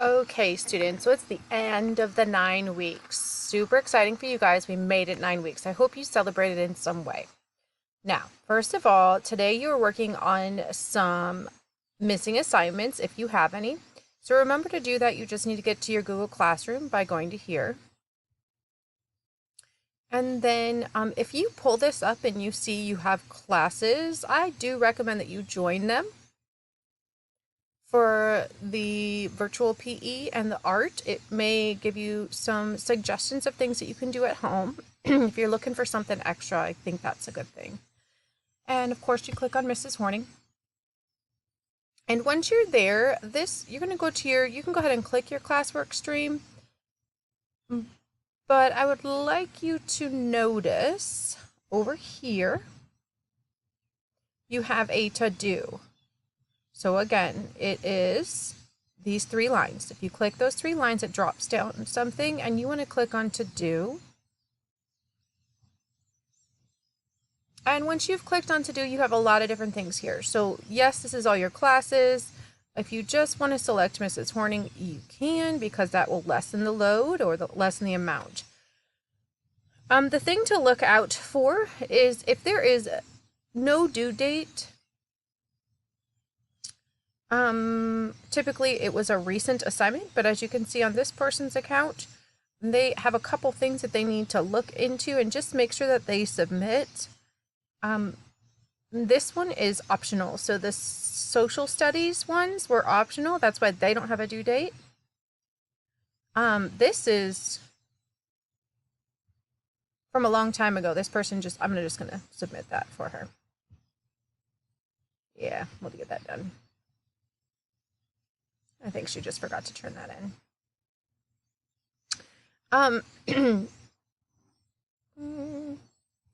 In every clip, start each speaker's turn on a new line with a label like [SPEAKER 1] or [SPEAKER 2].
[SPEAKER 1] Okay, students, so it's the end of the 9 weeks. Super exciting for you guys. We made it 9 weeks. I hope you celebrated in some way. Now, first of all, today you're working on some missing assignments if you have any. So remember to do that. You just need to get to your Google Classroom by going to here. And then if you pull this up and you see you have classes, I do recommend that you join them. For the virtual PE and the art, it may give you some suggestions of things that you can do at home. If you're looking for something extra, I think that's a good thing. And of course, you click on Mrs. Horning. And once you're there, you're going to go to you can go ahead and click your classwork stream. But I would like you to notice over here, you have a to-do. So again, it is these 3 lines. If you click those 3 lines, it drops down something, and you want to click on to do. And once you've clicked on to do, you have a lot of different things here. So yes, this is all your classes. If you just want to select Mrs. Horning, you can, because that will lessen the load or lessen the amount. The thing to look out for is if there is no due date. Typically it was a recent assignment, but as you can see on this person's account, they have a couple things that they need to look into and just make sure that they submit. This one is optional. So the social studies ones were optional. That's why they don't have a due date. This is from a long time ago. This person I'm just gonna submit that for her. Yeah, we'll get that done. I think she just forgot to turn that in. Let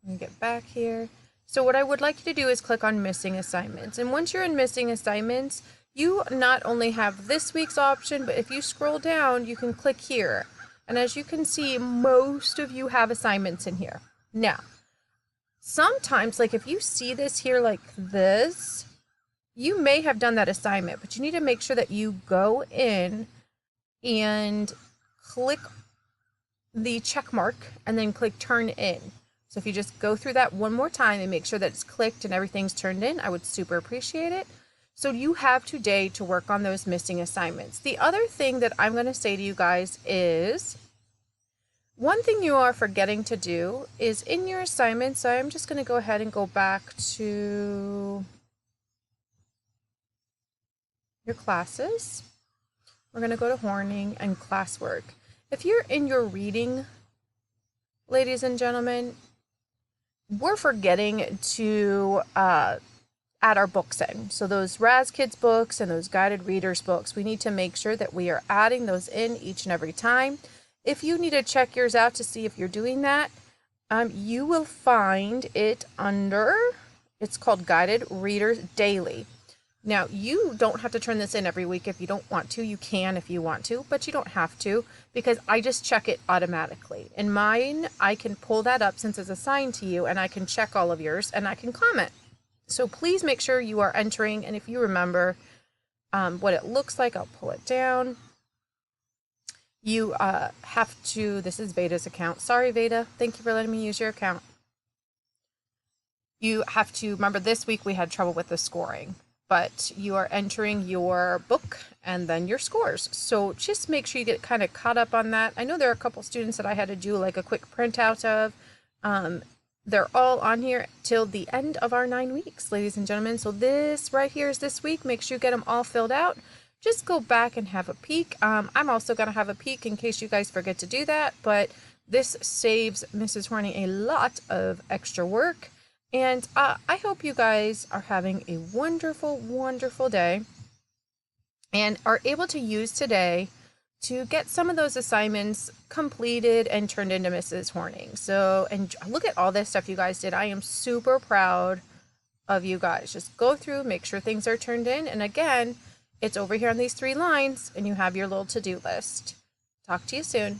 [SPEAKER 1] me get back here. So what I would like you to do is click on missing assignments. And once you're in missing assignments, you not only have this week's option, but if you scroll down, you can click here. And as you can see, most of you have assignments in here. Now, sometimes, like if you see this here like this, you may have done that assignment, but you need to make sure that you go in and click the check mark and then click turn in. So if you just go through that one more time and make sure that it's clicked and everything's turned in, I would super appreciate it. So you have today to work on those missing assignments. The other thing that I'm going to say to you guys is, one thing you are forgetting to do is in your assignments, so I'm just going to go ahead and go back to your classes. We're going to go to Horning and classwork. If you're in your reading, ladies and gentlemen, we're forgetting to add our books in. So those Raz Kids books and those guided readers books, we need to make sure that we are adding those in each and every time. If you need to check yours out to see if you're doing that, you will find it under, it's called Guided Readers Daily. Now, you don't have to turn this in every week if you don't want to. You can if you want to, but you don't have to, because I just check it automatically. In mine, I can pull that up since it's assigned to you, and I can check all of yours, and I can comment. So please make sure you are entering, and if you remember what it looks like, I'll pull it down. You have to, this is Veda's account. Sorry, Veda. Thank you for letting me use your account. You have to remember this week we had trouble with the scoring, but you are entering your book and then your scores. So just make sure you get kind of caught up on that. I know there are a couple students that I had to do like a quick printout of. They're all on here till the end of our 9 weeks, ladies and gentlemen. So this right here is this week. Make sure you get them all filled out. Just go back and have a peek. I'm also going to have a peek in case you guys forget to do that, but this saves Mrs. Horning a lot of extra work. And I hope you guys are having a wonderful, wonderful day and are able to use today to get some of those assignments completed and turned into Mrs. Horning. So, and look at all this stuff you guys did. I am super proud of you guys. Just go through, make sure things are turned in. And again, it's over here on these 3 lines and you have your little to-do list. Talk to you soon.